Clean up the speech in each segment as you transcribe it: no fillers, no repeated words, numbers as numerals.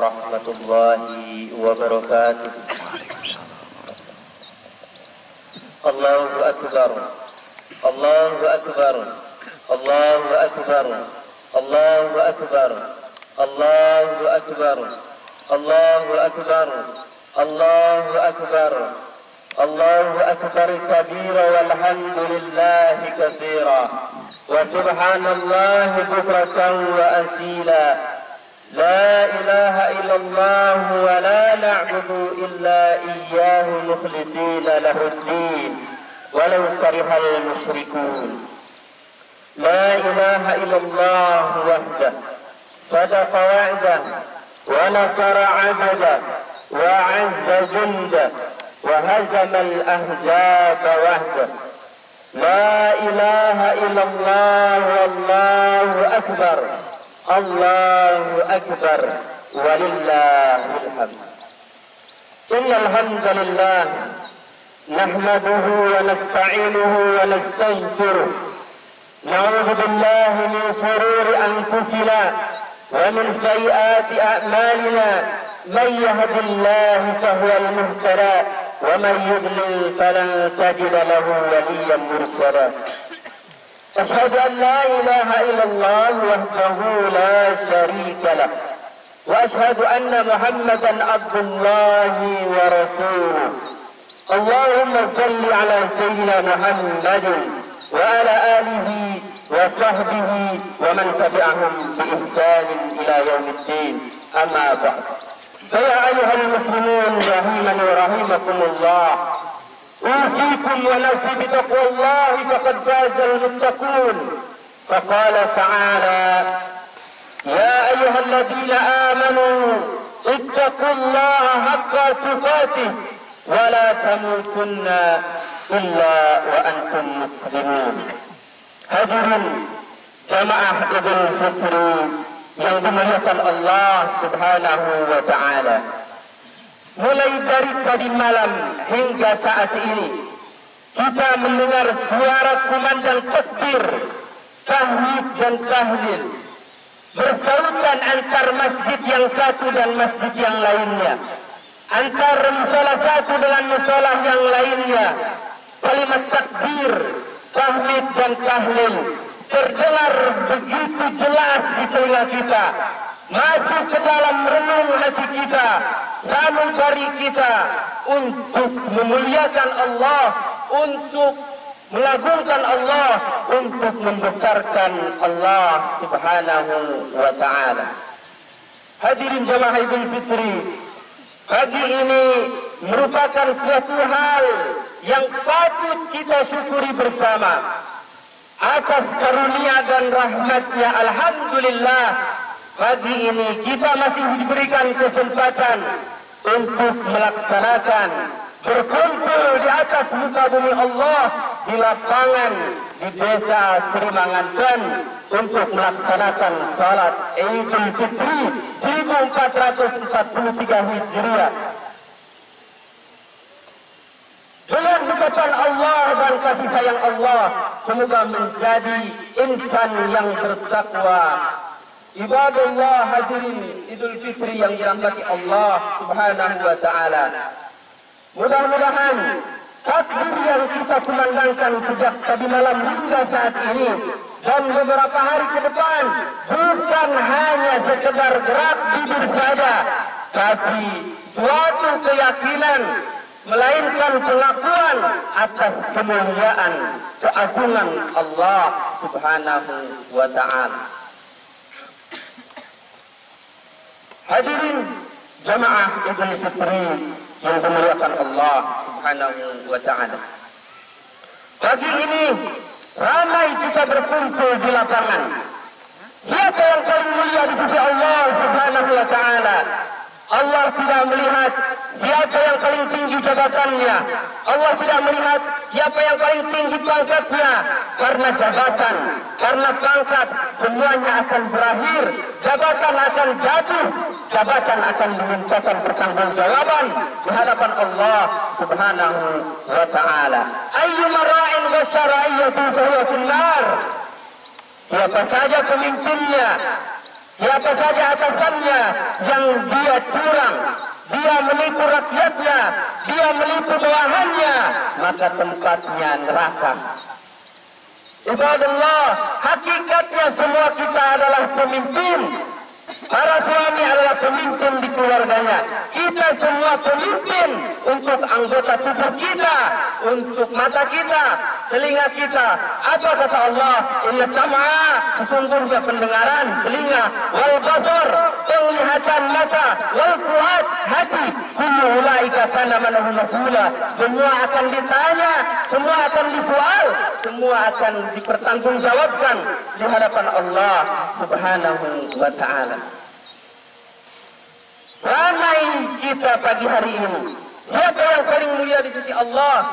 warahmatullahi wabarakatuh. Allahu Akbar, Allahu Akbar, Allahu Akbar, Allahu Akbar, Allahu Akbar, Allahu Akbar, Allahu Akbar, Allahu Akbar kabira walhamdulillahi katsira wa subhanallahi bukratan wa asila. La ilaha illallah wa la na'budu illa iyyahu mukhlishina lahuddin walau karihal musyrikun. La ilaha illallah wahdah sadaqa wa'dah wa nasara 'abdah wa 'azza jundah wa hazama al-ahzaba wahdah. La ilaha illallah wallahu akbar. Allahu akbar walillahil hamd. Innal hamdalillah nahmaduhu wa nasta'inuhu wa nastaghfiruh. Na'udzu billahi min shururi anfusina wa min sayyiati a'malina. Man yahdihillahu fahuwal muhtadi wa man yudlil falan tajida lahu waliyyan murshida. أشهد أن لا إله إلا الله وحده لا شريك له وأشهد أن محمدا عبد الله ورسوله. اللهم صل على سيدنا محمد وعلى آله وصحبه ومن تبعهم بإحسان إلى يوم الدين. أما بعد، فيا أيها المسلمون رحمني ورحمكم الله، أوصيكم ونفسي بتقوى الله فقد فاز المتقون. فقال تعالى: يا أيها الذين آمنوا اتقوا الله حق تقاته ولا تموتن إلا وأنتم مسلمون. Hadirin jamaah Idul Fitri yang dimuliakan Allah Subhanahu wa Ta'ala, mulai dari tadi malam hingga saat ini kita mendengar suara kumandang takbir, tahmid dan tahlil bersautan antar masjid yang satu dan masjid yang lainnya, antar musola satu dengan musola yang lainnya. Kalimat takbir, tahmid dan tahlil terdengar begitu jelas di telinga kita, masuk ke dalam renung hati kita, sanubari kita untuk memuliakan Allah, untuk melagungkan Allah, untuk membesarkan Allah Subhanahu wa Ta'ala. Hadirin jamaah Idul Fitri, pagi ini merupakan suatu hal yang patut kita syukuri bersama. Atas karunia dan rahmatnya, alhamdulillah, pagi ini kita masih diberikan kesempatan untuk melaksanakan berkumpul di atas muka bumi Allah di lapangan di desa Srimanganten untuk melaksanakan salat Idul Fitri 1443 Hijriah. Dengan harapan Allah dan kasih sayang Allah, semoga menjadi insan yang bertakwa. Ibadallah, hadirin Idul Fitri yang dirahmati Allah Subhanahu wa Ta'ala, mudah-mudahan takbir yang kita kumandangkan sejak tadi malam hingga saat ini dan beberapa hari ke depan bukan hanya sekedar gerak bibir saja, tapi suatu keyakinan, melainkan pengakuan atas kemuliaan keagungan Allah Subhanahu wa Ta'ala. Hadirin jamaah Idul Fitri yang dimuliakan Allah Subhanahu wa Ta'ala, pagi ini ramai kita berkumpul di lapangan. Siapa yang paling mulia di sisi Allah Subhanahu wa Ta'ala? Allah tidak melihat siapa yang paling tinggi jabatannya. Allah tidak melihat siapa yang paling tinggi pangkatnya. Karena jabatan, karena pangkat, semuanya akan berakhir. Jabatan akan jatuh. Jabatan akan dimintakan pertanggungjawaban di hadapan Allah Subhanahu wa Ta'ala. Ayyuma ra'in wa syara'iyatu fahuwa finnar. Siapa saja pemimpinnya, siapa saja atasannya yang dia curang, dia menipu rakyatnya, dia menipu bawahannya, maka tempatnya neraka. Ibadallah, hakikatnya semua kita adalah pemimpin. Para suami adalah pemimpin di keluarganya. Kita semua pemimpin untuk anggota tubuh kita, untuk mata kita, telinga kita. Apa kata Allah? Inna sam'a, sesungguhnya pendengaran telinga, wal basar, penglihatan mata, wal fuad, hati, kullu ulaika kana manhu mas'ula. Semua akan ditanya, semua akan disoal, semua akan dipertanggungjawabkan di hadapan Allah Subhanahu wa ta'ala. Ramai kita pagi hari ini. Siapa yang paling mulia di sisi Allah?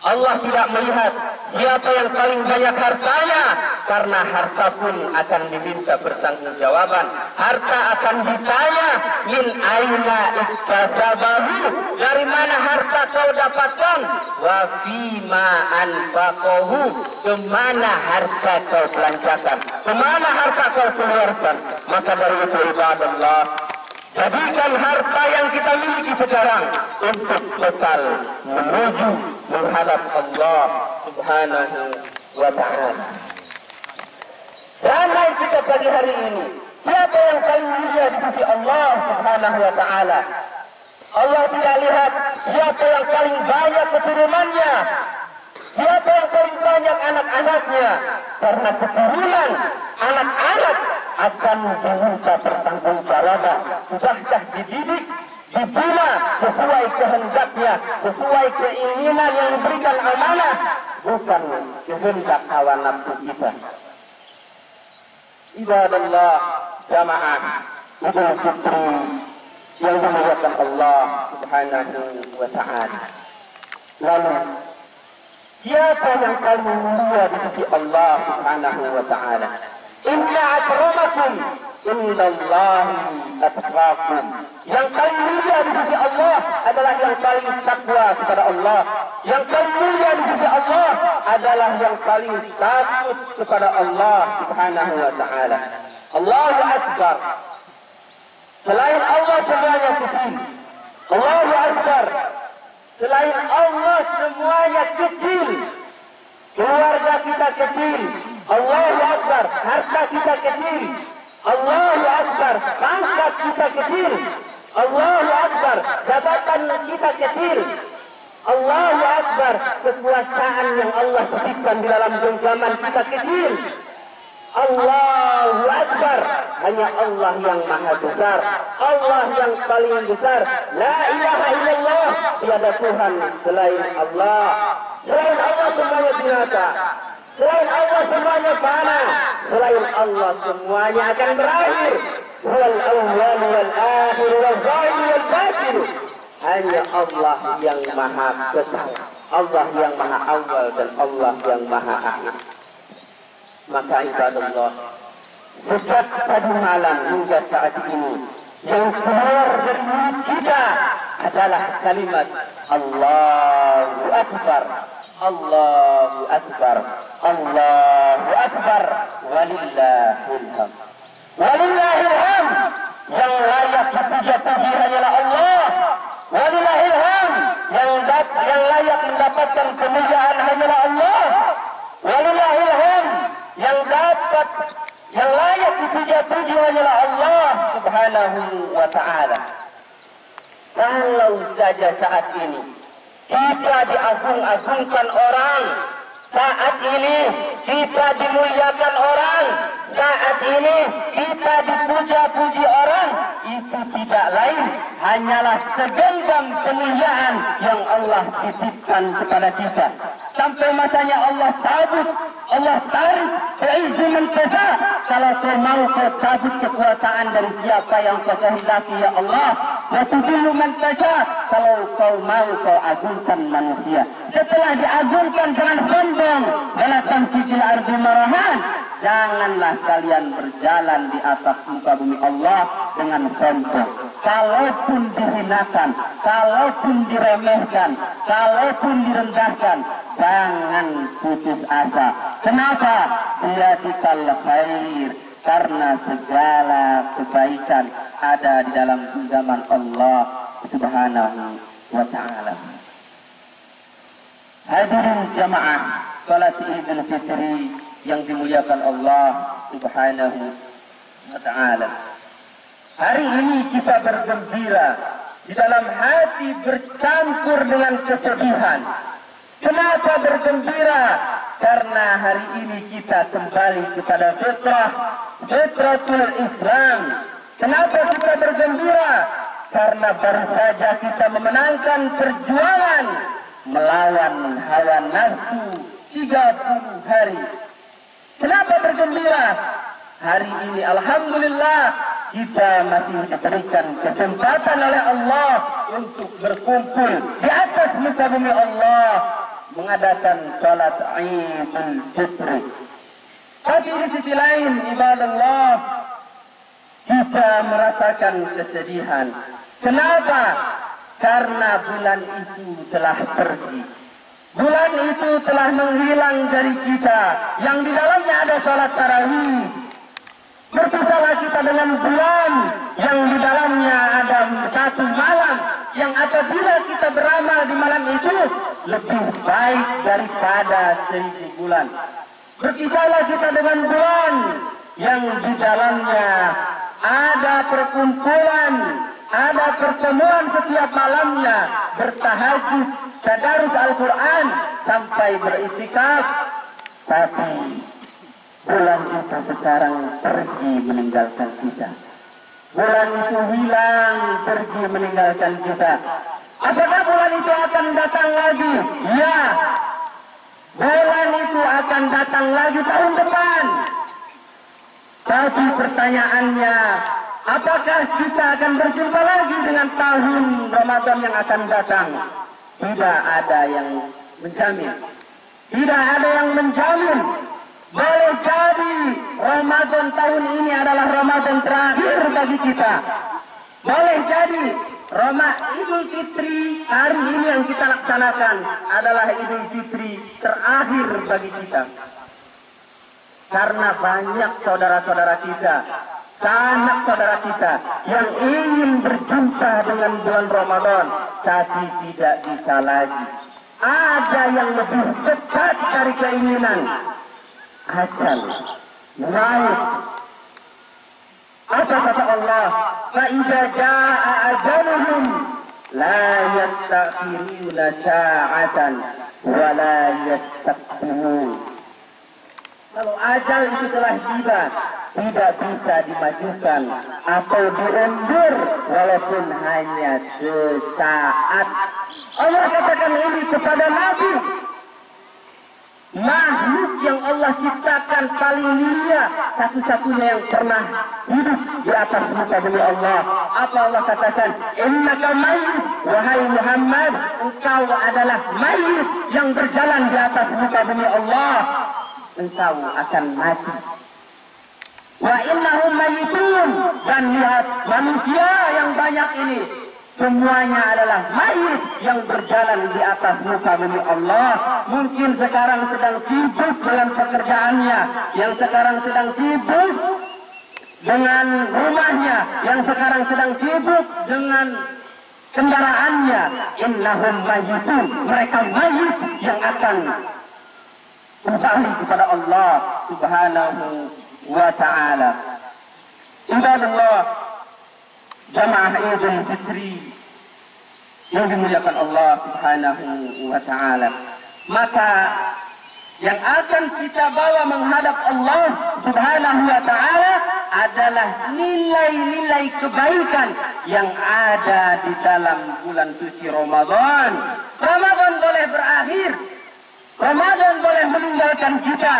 Allah tidak melihat siapa yang paling banyak hartanya, karena harta pun akan diminta pertanggungjawaban. Harta akan ditanya, min aina iktasabahu, dari mana harta kau dapatkan? Wa fima anfaqahu, kemana harta kau belanjakan? Kemana harta kau keluarkan? Maka dari itu ibadallah, jadikan harta yang kita miliki sekarang untuk bekal menuju menghadap Allah Subhanahu wa ta'ala. Ramai kita pagi hari ini. Siapa yang paling mulia di sisi Allah Subhanahu wa ta'ala? Allah tidak lihat siapa yang paling banyak keturunannya, siapa yang paling banyak anak-anaknya, karena keturunan anak-anak akan diminta pertanggungjawaban. Sudahkah dididik, dibina sesuai kehendaknya, sesuai keinginan yang diberikan amanah, bukan kehendak hawa nafsu kita. Ibadallah, jamaah Idul Fitri yang dimuliakan Allah Subhanahu wa ta'ala. Lalu siapa yang paling mulia di sisi Allah Subhanahu wa ta'ala? Inna akramakum indallahi atqakum. Yang paling mulia di sisi Allah adalah yang paling takwa kepada Allah. Yang paling mulia di sisi Allah adalah yang paling takut kepada Allah Subhanahu wa ta'ala. Allahu Akbar. Selain Allah semuanya kecil. Allahu Akbar. Selain Allah semuanya kecil. Keluarga kita kecil. Allahu Akbar. Harta kita kecil. Allahu Akbar. Pangkat kita kecil. Allahu Akbar. Jabatan kita kecil. Allahu Akbar. Kekuasaan yang Allah titipkan di dalam genggaman kita kecil. Allahu Akbar. Hanya Allah yang maha besar, Allah yang paling besar. La ilaha illallah, tiada Tuhan selain Allah. Selain Allah semuanya binasa, selain Allah semuanya fana, selain Allah semuanya akan berakhir. Wal awwal wal akhir wal zahir wal batin. Hanya Allah yang maha besar, Allah yang maha awal dan Allah yang maha akhir. Maka ibadallah, sejak tadi malam hingga saat ini yang keluar dari mulut kita adalah kalimat Allahu Akbar, Allahu Akbar, Allahu Akbar, walillahil hamd. Walillahil hamd, yang layak dipuja-puji hanyalah Allah. Walillahil hamd, yang layak mendapatkan kemuliaan hanyalah Allah. Walillahil hamd, yang layak dipuja-puji hanyalah Allah Subhanahu wa ta'ala. Kalau saja saat ini kita diagung-agungkan orang, saat ini kita dimuliakan orang, saat ini kita dipuja-puji orang, itu tidak lain hanyalah segenggam kemuliaan yang Allah titipkan kepada kita. Sampai masanya Allah cabut, Allah tarik keizin mentesa. Kalau kau mau kau cabut kekuasaan dari siapa yang kau kehendaki ya Allah. Watudillu mentesa. Kalau kau mau kau agungkan manusia. Setelah diagungkan dengan sombong, wala tamshi fil ardi marahan. Janganlah kalian berjalan di atas muka bumi Allah dengan sombong. Kalaupun dihinakan, kalaupun diremehkan, kalaupun direndahkan, jangan putus asa. Kenapa? Biyadikal khair. karena segala kebaikan ada di dalam genggaman Allah Subhanahu wa ta'ala. Hadirin jamaah salat Idul Fitri yang dimuliakan Allah Subhanahu wa ta'ala. Hari ini kita bergembira, di dalam hati bercampur dengan kesedihan. Kenapa bergembira? Karena hari ini kita kembali kepada fitratul Islam. Kenapa kita bergembira? Karena baru saja kita memenangkan perjuangan melawan hawa nafsu 30 hari. Kenapa bergembira? Hari ini alhamdulillah kita masih diberikan kesempatan oleh Allah untuk berkumpul di atas muka bumi Allah mengadakan salat Idul Fitri. Tapi di sisi lain, ibadallah, kita merasakan kesedihan. Kenapa? Karena bulan itu telah pergi. Bulan itu telah menghilang dari kita, yang di dalamnya ada salat tarawih. Berpisahlah kita dengan bulan yang di dalamnya ada satu malam, yang apabila kita beramal di malam itu lebih baik daripada 1000 bulan. Berpisahlah kita dengan bulan yang di dalamnya ada perkumpulan, ada pertemuan setiap malamnya, bertahajud, tadarus Al-Quran sampai beriktikaf. Tapi bulan itu sekarang pergi meninggalkan kita. Bulan itu hilang, pergi meninggalkan kita. Apakah bulan itu akan datang lagi? Ya, bulan itu akan datang lagi tahun depan. Tapi pertanyaannya, apakah kita akan berjumpa lagi dengan tahun Ramadan yang akan datang? Tidak ada yang menjamin. Tidak ada yang menjamin. Boleh jadi Ramadan tahun ini adalah Ramadan terakhir bagi kita. Boleh jadi Idul Fitri hari ini yang kita laksanakan adalah Idul Fitri terakhir bagi kita. Karena banyak saudara-saudara kita, sanak saudara kita yang ingin berjumpa dengan bulan Ramadan, tapi tidak bisa lagi. Ada yang lebih dekat dari keinginan. Ajal, maut. Apa kata Allah? فَإِذَا جَاءَ أَجَلُهُمْ لَا يَسْتَأْخِرُونَ سَاعَةً وَلَا يَسْتَقْدِمُونَ. Kalau ajal itu telah tiba, tidak bisa dimajukan atau diundur walaupun hanya sesaat. Allah katakan ini kepada Nabi. Makhluk yang Allah ciptakan paling mulia, satu-satunya yang pernah hidup di atas muka bumi Allah. Apa Allah katakan? Innaka mayyit, wahai Muhammad, engkau adalah mayyit yang berjalan di atas muka bumi Allah. Engkau akan mati. Wa innahum mayyitun, dan lihat manusia yang banyak ini semuanya adalah mayit yang berjalan di atas muka bumi Allah. Mungkin sekarang sedang sibuk dengan pekerjaannya, yang sekarang sedang sibuk dengan rumahnya, yang sekarang sedang sibuk dengan kendaraannya. Innahum mayyitun, mereka mayit yang akan kembali kepada Allah Subhanahu wa ta'ala. Ibadallah, jamaah Idul Fitri yang dimuliakan Allah Subhanahu wa ta'ala, maka yang akan kita bawa menghadap Allah Subhanahu wa ta'ala adalah nilai-nilai kebaikan yang ada di dalam bulan suci Ramadan. Ramadan boleh berakhir, Ramadan boleh meninggalkan kita,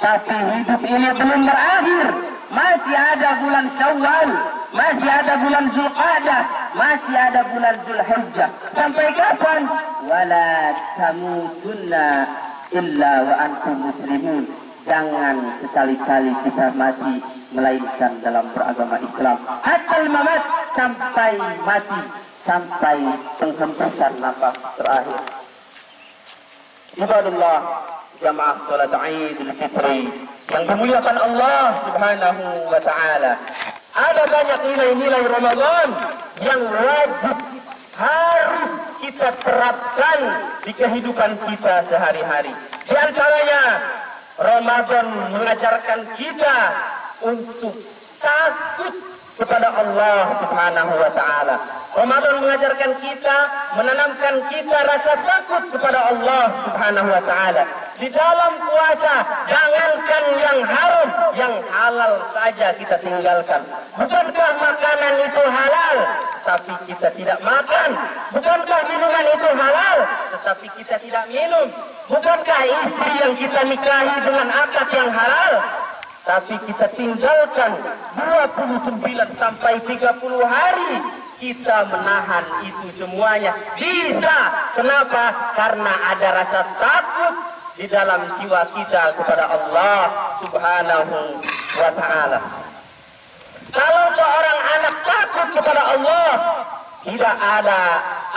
tapi hidup ini belum berakhir. Masih ada bulan Syawal, masih ada bulan Zulqa'dah, masih ada bulan Zulhijjah. Sampai kapan? Wala tamutunna illa wa antum muslimun. Jangan sekali-kali kita mati melainkan dalam beragama Islam. Hatta mamat, sampai mati, sampai penghembusan nafas terakhir. Ibadullah, jamaah salat Idul Fitri yang dimuliakan Allah Subhanahu wa ta'ala. Ada banyak nilai-nilai Ramadan yang wajib harus kita terapkan di kehidupan kita sehari-hari. Di antaranya, Ramadan mengajarkan kita untuk takut kepada Allah Subhanahu wa ta'ala. Ramadan mengajarkan kita, menanamkan kita rasa takut kepada Allah Subhanahu wa ta'ala. Di dalam puasa, jangankan yang haram, yang halal saja kita tinggalkan. Bukankah makanan itu halal, tapi kita tidak makan? Bukankah minuman itu halal, tetapi kita tidak minum? Bukankah istri yang kita nikahi dengan akad yang halal, tapi kita tinggalkan 29 sampai 30 hari, kita menahan itu semuanya? Bisa. Kenapa? Karena ada rasa takut di dalam jiwa kita kepada Allah Subhanahu wa ta'ala. Kalau seorang anak takut kepada Allah, tidak ada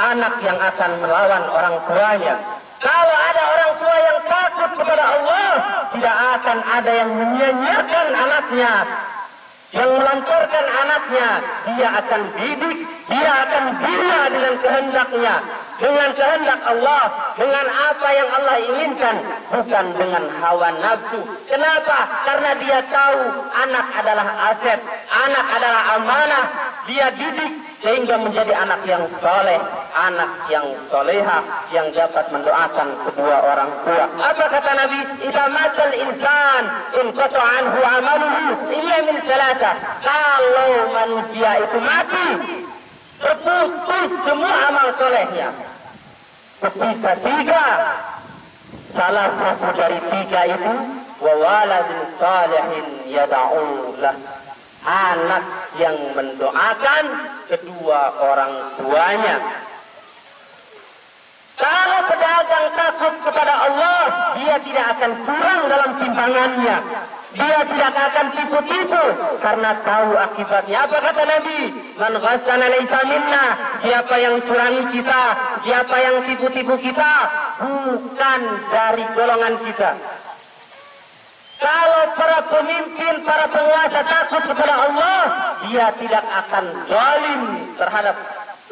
anak yang akan melawan orang tuanya. Kalau ada orang tua yang takut kepada Allah, tidak akan ada yang menyia-nyiakan anaknya, yang melantarkan anaknya. Dia akan didik, dia akan bina dengan kehendaknya, dengan kehendak Allah, dengan apa yang Allah inginkan, bukan dengan hawa nafsu. Kenapa? Karena dia tahu anak adalah aset, anak adalah amanah. Dia didik sehingga menjadi anak yang soleh, anak yang soleha, yang dapat mendoakan kedua orang tua. Apa kata Nabi? Idza matal insan inqata anhu amaluhu illa min thalatha. Kalau manusia itu mati, terputus semua amal solehnya. Ketika tiga, salah satu dari tiga itu wa waladun salihin yad'u lah, anak yang mendoakan kedua orang tuanya. Kalau pedagang takut kepada Allah, dia tidak akan curang dalam timbangannya. Dia tidak akan tipu-tipu karena tahu akibatnya. Apa kata Nabi? Man ghassana laysa minna. Siapa yang curangi kita, siapa yang tipu-tipu kita, bukan dari golongan kita. Kalau para pemimpin, para penguasa takut kepada Allah, dia tidak akan zalim terhadap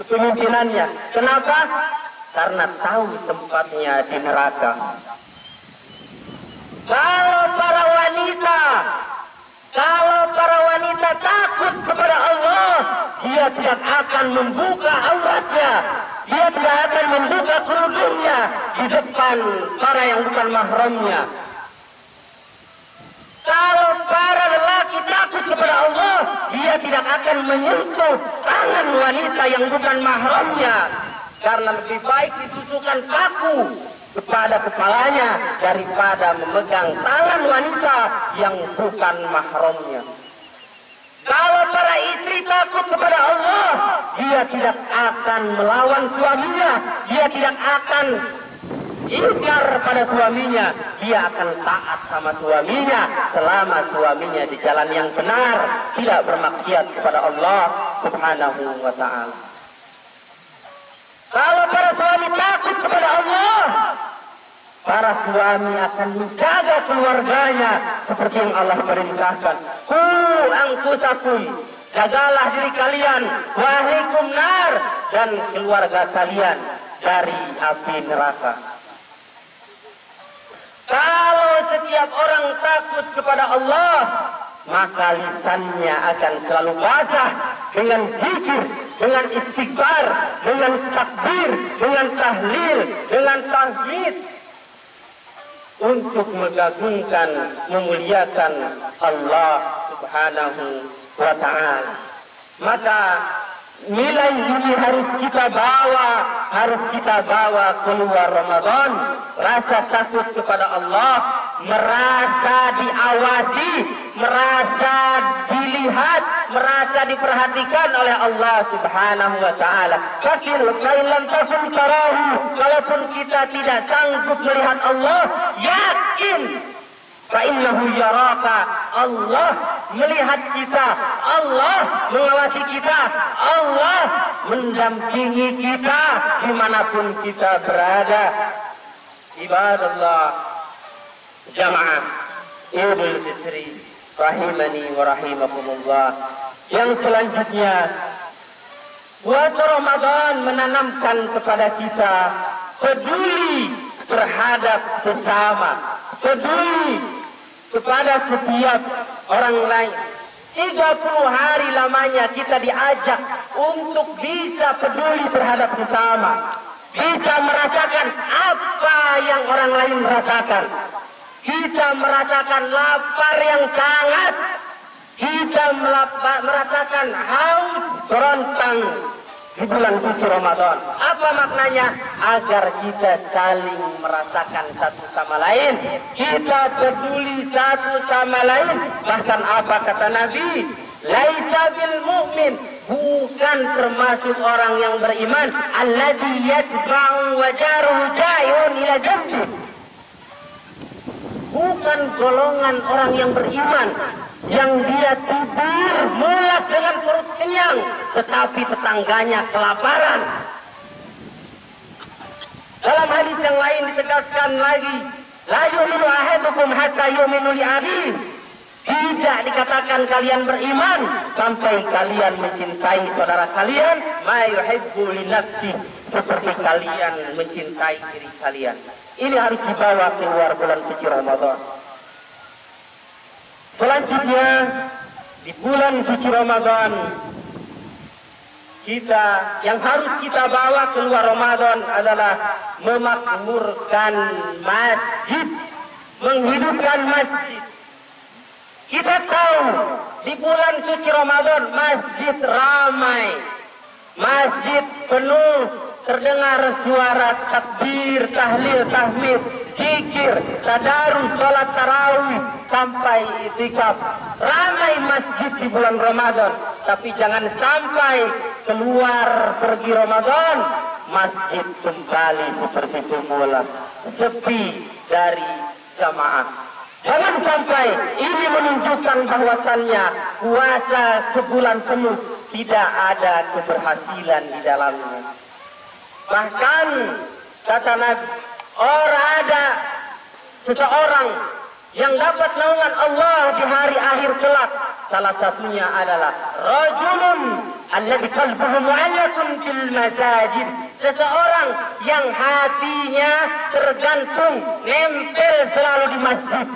kepemimpinannya. Kenapa? Karena tahu tempatnya di neraka. Kalau para wanita takut kepada Allah, dia tidak akan membuka auratnya, dia tidak akan membuka kerudungnya di depan para yang bukan mahramnya. Kalau para lelaki takut kepada Allah, dia tidak akan menyentuh tangan wanita yang bukan mahramnya, karena lebih baik ditusukkan paku kepada kepalanya daripada memegang tangan wanita yang bukan mahramnya. Kalau para istri takut kepada Allah, dia tidak akan melawan suaminya, dia tidak akan ingkar pada suaminya, dia akan taat sama suaminya selama suaminya di jalan yang benar, tidak bermaksiat kepada Allah Subhanahu wa ta'ala. Kalau para suami takut kepada Allah, para suami akan menjaga keluarganya seperti yang Allah perintahkan. Qu anfusakum, jagalah diri kalian, wa ahlikum nar, dan keluarga kalian dari api neraka. Kalau setiap orang takut kepada Allah, maka lisannya akan selalu basah dengan zikir, dengan istighfar, dengan takbir, dengan tahlil, dengan tahmid, untuk mengagungkan, memuliakan Allah Subhanahu wa ta'ala. Maka nilai ini harus kita bawa keluar Ramadan. Rasa takut kepada Allah, merasa diawasi, merasa dilihat, merasa diperhatikan oleh Allah Subhanahu wa ta'ala. Kalaupun kita tidak sanggup melihat Allah, yakin fa'innahu yaraka, Allah melihat kita, Allah mengawasi kita, Allah mendampingi kita dimanapun kita berada. Ibadallah jamaah, Idul Fitri rahimani wa rahimakumullah. Yang selanjutnya, puasa Ramadan menanamkan kepada kita peduli terhadap sesama, peduli kepada setiap orang lain. 30 hari lamanya kita diajak untuk bisa peduli terhadap sesama, bisa merasakan apa yang orang lain rasakan. Kita merasakan lapar yang sangat, kita merasakan haus kerontang di bulan suci Ramadan. Apa maknanya? Agar kita saling merasakan satu sama lain, kita peduli satu sama lain. Bahkan apa kata Nabi? Laisa bil mu'min, bukan termasuk orang yang beriman, alladzi yatba'u wa jaruhu ja'un ila jambi. Bukan golongan orang yang beriman yang dia tidur mulas dengan perut kenyang, tetapi tetangganya kelaparan. Dalam hadis yang lain ditegaskan lagi, la yu'minu ahadukum hatta yu'minu li akhihi. Tidak dikatakan kalian beriman sampai kalian mencintai saudara kalian, ma yuhibbu li nafsihi, seperti kalian mencintai diri kalian. Ini harus dibawa keluar bulan suci Ramadan. Selanjutnya, di bulan suci Ramadan, kita yang harus kita bawa keluar Ramadan adalah memakmurkan masjid, menghidupkan masjid. Kita tahu di bulan suci Ramadan masjid ramai, masjid penuh, terdengar suara takbir, tahlil, tahmid, zikir, tadarus, salat tarawih, sampai itikaf. Ramai masjid di bulan Ramadan. Tapi jangan sampai keluar pergi Ramadan, masjid kembali seperti semula, sepi dari jamaah. Jangan sampai ini menunjukkan bahwasannya puasa sebulan penuh tidak ada keberhasilan di dalamnya. Bahkan kata Nabi, orang ada seseorang yang dapat naungan Allah di hari akhir kelak. Salah satunya adalah rajulun alladzi qalbuhu mu'allaqun fil masajid. Seseorang yang hatinya tergantung, nempel selalu di masjid.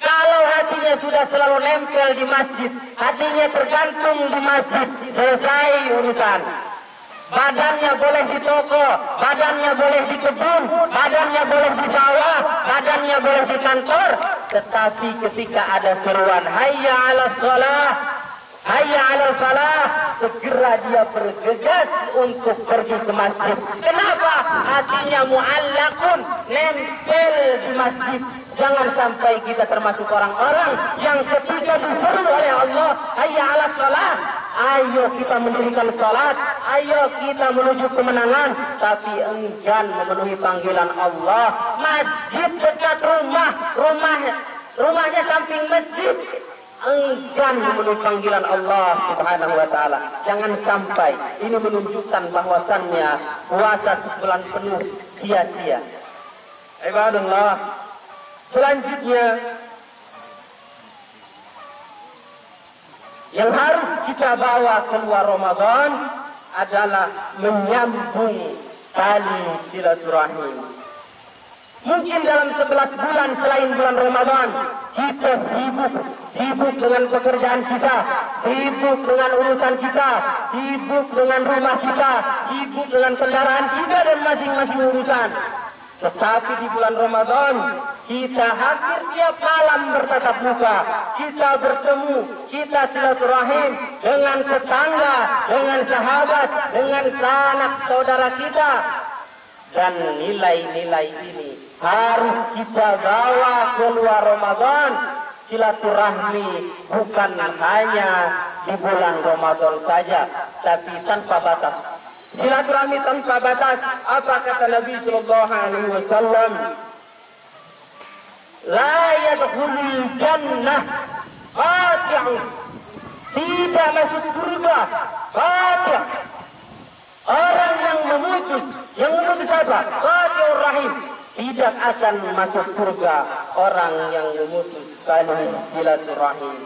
Kalau hatinya sudah selalu nempel di masjid, hatinya tergantung di masjid, selesai urusan. Badannya boleh di toko, badannya boleh di kebun, badannya boleh di sawah, badannya boleh di kantor. Tetapi ketika ada seruan hayya 'alas shalah, hayya 'alal falah, segera dia bergegas untuk pergi ke masjid. Kenapa? Hatinya mu'allaqun, nempel di masjid. Jangan sampai kita termasuk orang-orang yang ketika disuruh oleh Allah hayya 'alas shalah, ayo kita mendirikan salat, ayo kita menuju kemenangan, tapi enggan memenuhi panggilan Allah. Masjid dekat rumah, rumahnya samping masjid, enggan memenuhi panggilan Allah Subhanahu wa taala. Jangan sampai ini menunjukkan bahwasannya puasa sebulan penuh sia-sia. Ibadallah, selanjutnya yang harus kita bawa keluar Ramadan adalah menyambung tali silaturahim. Mungkin dalam 11 bulan selain bulan Ramadan kita sibuk dengan pekerjaan kita, sibuk dengan urusan kita, sibuk dengan rumah kita, sibuk dengan kendaraan kita dan masing-masing urusan. Tetapi di bulan Ramadan kita hampir tiap malam bertatap muka, kita bertemu, kita silaturahim dengan tetangga, dengan sahabat, dengan sanak saudara kita. Dan nilai-nilai ini harus kita bawa keluar Ramadan. Silaturahmi bukan hanya di bulan Ramadan saja, tapi tanpa batas. Silaturahmi tanpa batas. Apa kata Nabi sallallahu alaihi wasallam? La yadkhulul jannah qati'un. Tidak masuk surga qati'. Orang yang memutus apa? Qati'ur rahim. tidak akan masuk surga orang yang memutus tali silaturahim.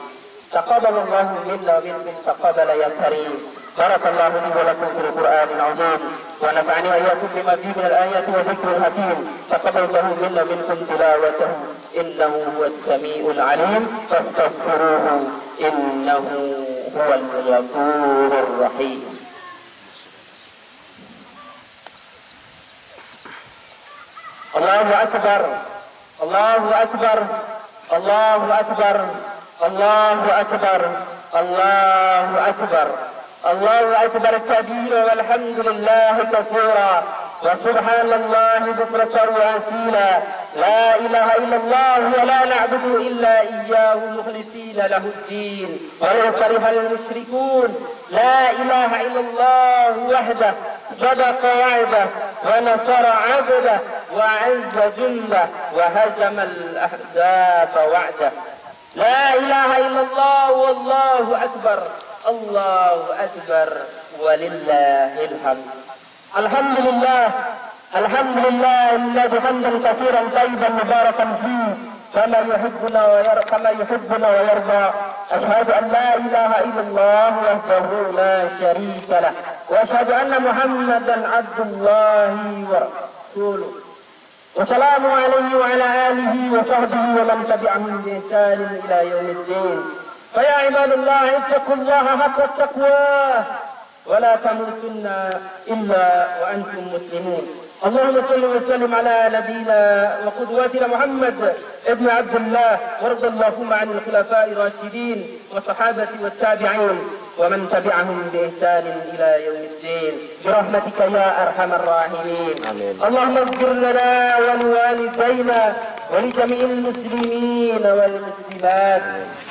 Taqabbalallahu minna wa minkum taqabbala ya karim. Barakallahu li wa lakum fil Qur'anil 'azim wa nafa'ani wa iyyakum bima fihi minal ayati wa dzikril hakim. Taqabbalallahu minna wa minkum tilawatahu innahu huwas samiul 'alim fastaghfiruhu innahu huwal ghafurur rahim. Allahu akbar, Allahu akbar, Allahu akbar, Allahu akbar, Allahu akbar, Allahu akbar kabira walhamdulillahi katsira wa subhanallahi bukratan wa asila. La ilaha illallah wa la na'budu illa iyyahu mukhlishina lahu-d-din wa law karihal musyrikun. La ilaha illallah wahdah sadaqa wa'dah wa nasara 'abdah wa 'azza jundah wa hazama al-ahzaba wa'dah. La ilaha illallah wallahu akbar, Allahu akbar walillahil hamd. Alhamdulillah, alhamdulillah alladhi hamdan katsiran tayyiban mubarakan fihi kama yuhibbuna wa yarda. Ashhadu an la ilaha illallah wahdahu la syarika lah wa ashhadu anna Muhammadan abdullahi wa rasuluh. Wassalamu alaihi wa ala alihi wa sahbihi wa man tabi'ahum bi ihsanin ila yaumiddin. Fa ya ibadallah ittaqullaha haqqa taqwah wa la tamutunna illa wa antum muslimun. Allahumma salli wa sallim ala nabiyyina wa qudwatina Muhammad ibn Abdullah warḍa Allahumma 'anil khulafa'ir rasyidin wa sahabati wat tabi'in wa man tabi'ahum bi ihsanin ila yaumiddin bi rahmatika ya arhamar rahimin. Allahumma ighfir lana wa liwalidayna wa li jami'il muslimin wal muslimat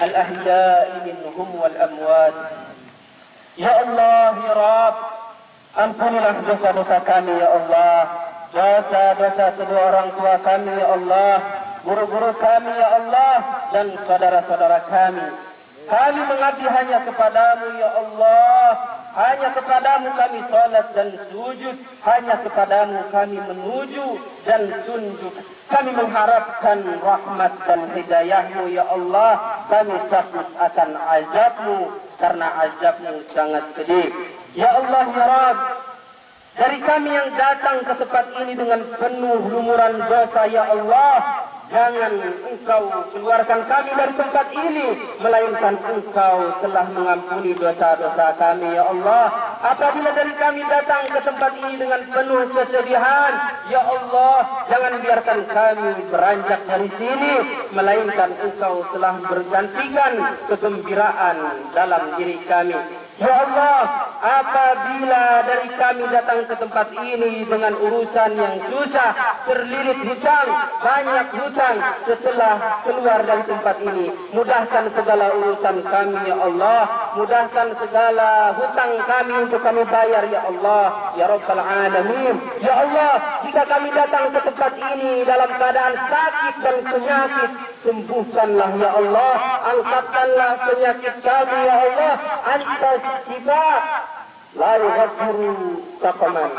al ahya'i minhum wal amwat. Ya Allah ya Rabb, ampunilah dosa-dosa kami ya Allah, dosa-dosa kedua orang tua kami ya Allah, guru-guru kami ya Allah, dan saudara-saudara kami. Kami mengabdi hanya kepadamu ya Allah, hanya kepadamu kami salat dan sujud, hanya kepadamu kami menuju dan tunduk. Kami mengharapkan rahmat dan hidayahmu ya Allah, kami takut akan azabmu karena azabmu sangat pedih. Ya Allah ya Rabb, dari kami yang datang ke tempat ini dengan penuh lumuran dosa ya Allah, jangan Engkau keluarkan kami dari tempat ini, melainkan Engkau telah mengampuni dosa-dosa kami ya Allah. Apabila dari kami datang ke tempat ini dengan penuh kesedihan, ya Allah, jangan biarkan kami beranjak dari sini, melainkan Engkau telah bergantikan kegembiraan dalam diri kami. Ya Allah, apabila dari kami datang ke tempat ini dengan urusan yang susah, terlilit hutang, banyak hutang, setelah keluar dari tempat ini, mudahkan segala urusan kami ya Allah, mudahkan segala hutang kami untuk kami bayar ya Allah, ya Rabbal Alamin. Ya Allah, jika kami datang ke tempat ini dalam keadaan sakit dan penyakit, sembuhkanlah ya Allah, angkatkanlah penyakit kami ya Allah. Anta syifa la yughadiru saqaman.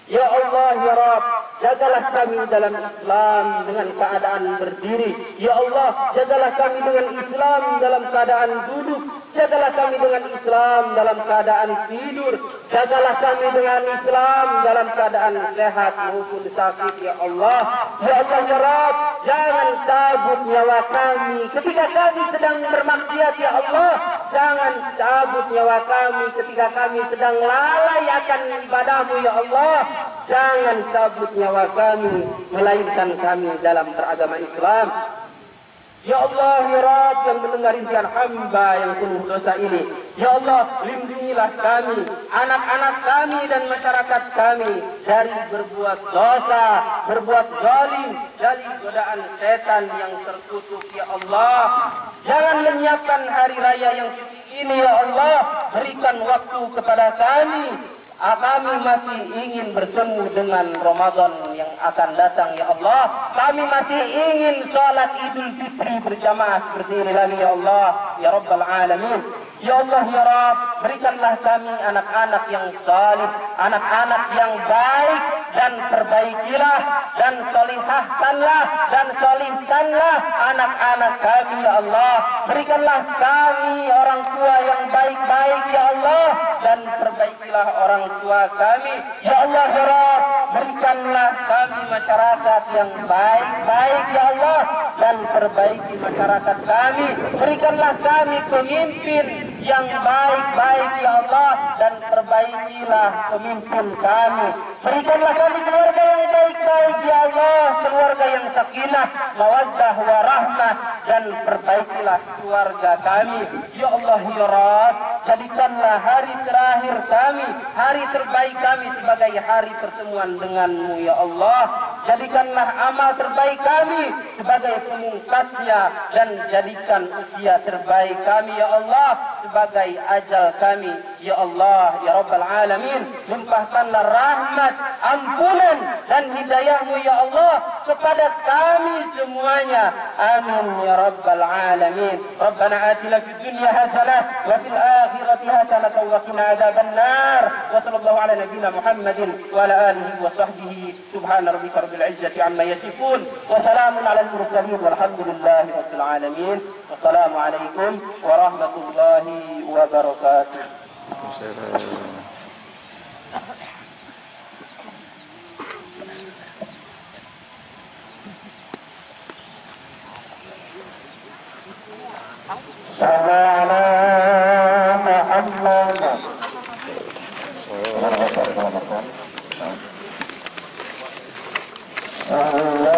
Ya Allah ya Rabb, jagalah kami dalam Islam dengan keadaan berdiri. Ya Allah, jagalah kami dengan Islam dalam keadaan duduk. Jagalah kami dengan Islam dalam keadaan tidur. Jagalah kami dengan Islam dalam keadaan sehat maupun sakit ya Allah. Ya Allah ya Rabb, jangan cabut nyawa kami ketika kami sedang bermaksiat ya Allah. Jangan cabut nyawa kami ketika kami sedang lalai akan ibadahmu ya Allah. Jangan cabut nyawa kami, melainkan kami dalam beragama Islam. Ya Allah ya Rabb, yang mendengar rintihan hamba yang penuh dosa ini, ya Allah, lindungilah kami, anak-anak kami dan masyarakat kami dari berbuat dosa, berbuat zalim, dari godaan setan yang terkutuk ya Allah. Jangan lenyapkan hari raya yang suci ini ya Allah. Berikan waktu kepada kami. Kami masih ingin bertemu dengan Ramadan yang akan datang ya Allah. Kami masih ingin sholat Idul Fitri berjamaah seperti ini lagi ya Allah, ya Rabbal Alamin. Ya Allah ya Rabb, berikanlah kami anak-anak yang salih, anak-anak yang baik, dan perbaikilah dan solihahkanlah dan solihkanlah anak-anak kami ya Allah. Berikanlah kami orang tua yang baik-baik ya Allah, dan perbaikilah orang tua kami ya Allah ya Rabb. Berikanlah kami masyarakat yang baik-baik ya Allah, dan perbaiki masyarakat kami. Berikanlah kami pemimpin yang baik-baik ya Allah, dan perbaikilah pemimpin kami. Berikanlah kami keluarga yang baik-baik ya Allah, keluarga yang sakinah, mawaddah, warahmah, dan perbaikilah keluarga kami ya Allah ya Rabb. Jadikanlah hari terakhir kami, hari terbaik kami sebagai hari pertemuan denganmu ya Allah. Jadikanlah amal terbaik kami sebagai pemungkasnya, dan jadikan usia terbaik kami ya Allah sebagai ajal kami ya Allah ya Rabbal Alamin. Limpahkanlah rahmat, ampunan, dan hidayahmu ya Allah kepada kami semuanya. Amin ya Rabbal Alamin. Rabbana atina fid dunya hasanah wa fil akhirati hasanah wa qina adzaban nar. Wa sallallahu ala nabiyyina Muhammadin wa ala alihi wa sahbihi. Subhana rabbika rabbil izzati amma yasifun wa salamun ala al mursalin walhamdulillahi rabbil alamin. Wassalamu alaikum warahmatullahi wabarakatuh. Allah